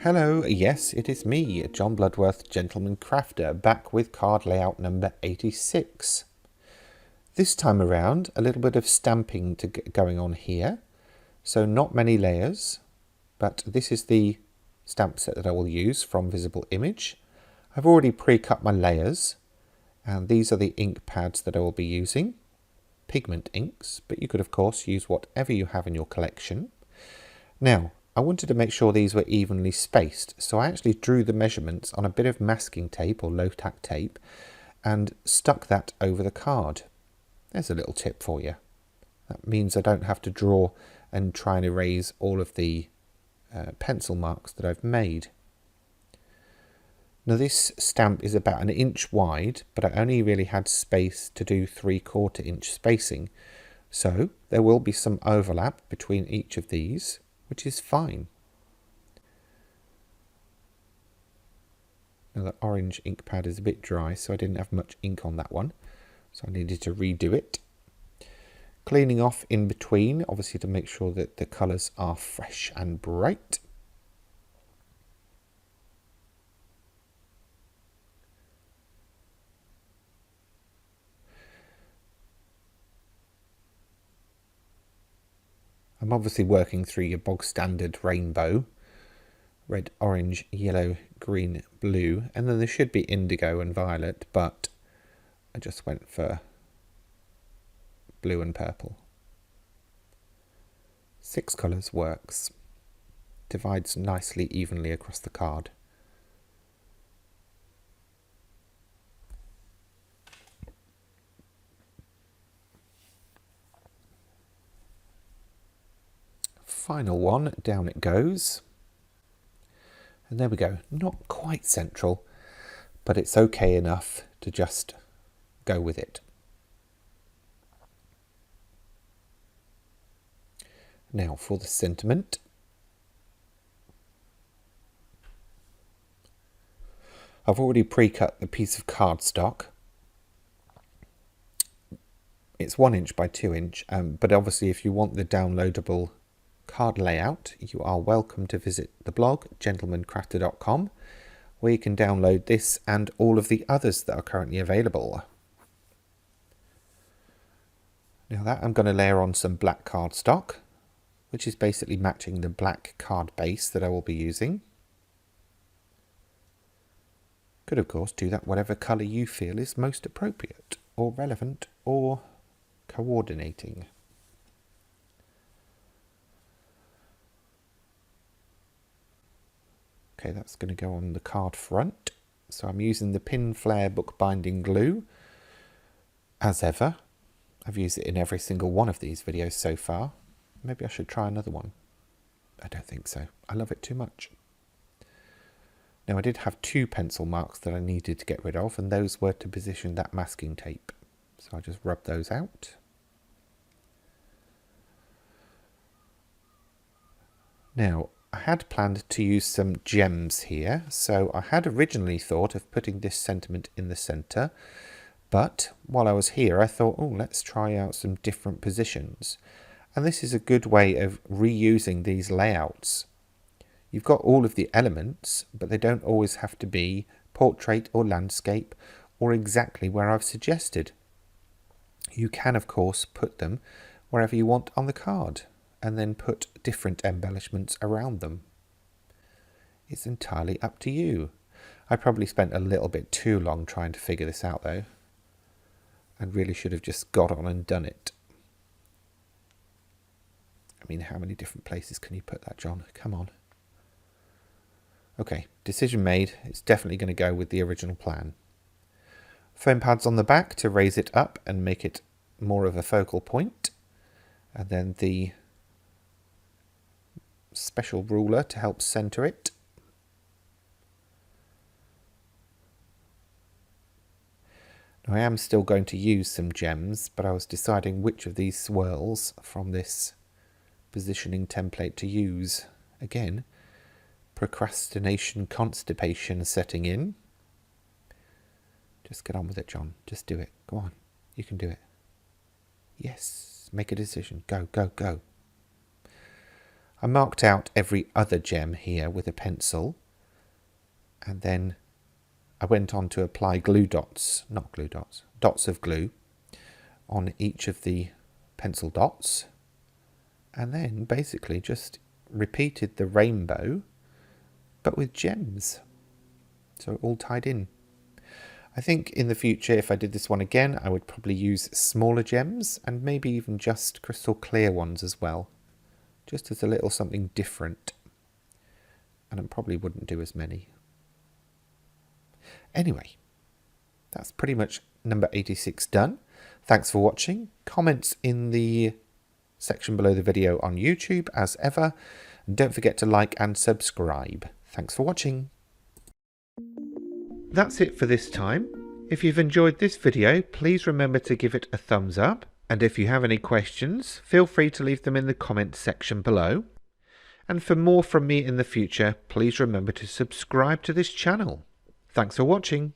Hello, yes, it is me, John Bloodworth, Gentleman Crafter, back with card layout number 86. This time around, a little bit of stamping going on here. So not many layers, but this is the stamp set that I will use from Visible Image. I've already pre-cut my layers, and these are the ink pads that I will be using. Pigment inks, but you could of course use whatever you have in your collection. Now, I wanted to make sure these were evenly spaced, so I actually drew the measurements on a bit of masking tape or low-tack tape and stuck that over the card. There's a little tip for you. That means I don't have to draw and try and erase all of the pencil marks that I've made. Now this stamp is about 1 inch wide, but I only really had space to do 3/4 inch spacing, so there will be some overlap between each of these, which is fine. Now the orange ink pad is a bit dry, so I didn't have much ink on that one, so I needed to redo it. Cleaning off in between, obviously to make sure that the colours are fresh and bright. I'm obviously working through your bog standard rainbow. Red, orange, yellow, green, blue, and then there should be indigo and violet, but I just went for blue and purple. 6 colours works. Divides nicely evenly across the card. Final one, down it goes. And there we go. Not quite central, but it's okay enough to just go with it. Now for the sentiment. I've already pre-cut the piece of cardstock. It's 1 inch by 2 inch, but obviously if you want the downloadable card layout, you are welcome to visit the blog gentlemancrafter.com, where you can download this and all of the others that are currently available. Now that I'm going to layer on some black cardstock, which is basically matching the black card base that I will be using. Could of course do that whatever colour you feel is most appropriate or relevant or coordinating. Okay, that's going to go on the card front. So I'm using the Pinflair bookbinding glue. As ever, I've used it in every single one of these videos so far. Maybe I should try another one. I don't think so. I love it too much. Now I did have 2 pencil marks that I needed to get rid of, and those were to position that masking tape. So I just rubbed those out. Now, I had planned to use some gems here, so I had originally thought of putting this sentiment in the centre, but while I was here I thought, oh, let's try out some different positions. And this is a good way of reusing these layouts. You've got all of the elements, but they don't always have to be portrait or landscape or exactly where I've suggested. You can of course put them wherever you want on the card, and then put different embellishments around them. It's entirely up to you. I probably spent a little bit too long trying to figure this out though, and really should have just got on and done it. I mean, how many different places can you put that, John? Come on. Okay, decision made. It's definitely going to go with the original plan. Foam pads on the back to raise it up and make it more of a focal point, and then the special ruler to help center it. Now I am still going to use some gems, but I was deciding which of these swirls from this positioning template to use. Again, procrastination, constipation setting in. Just get on with it, John. Just do it. Go on. You can do it. Yes. Make a decision. Go, go, go. I marked out every other gem here with a pencil, and then I went on to apply glue dots, not glue dots, dots of glue on each of the pencil dots, and then basically just repeated the rainbow but with gems, so all tied in. I think in the future, if I did this one again, I would probably use smaller gems and maybe even just crystal clear ones as well, just as a little something different, and I probably wouldn't do as many. Anyway, that's pretty much number 86 done. Thanks for watching. Comments in the section below the video on YouTube as ever. And don't forget to like and subscribe. Thanks for watching. That's it for this time. If you've enjoyed this video, please remember to give it a thumbs up. And if you have any questions, feel free to leave them in the comments section below. And for more from me in the future, please remember to subscribe to this channel. Thanks for watching.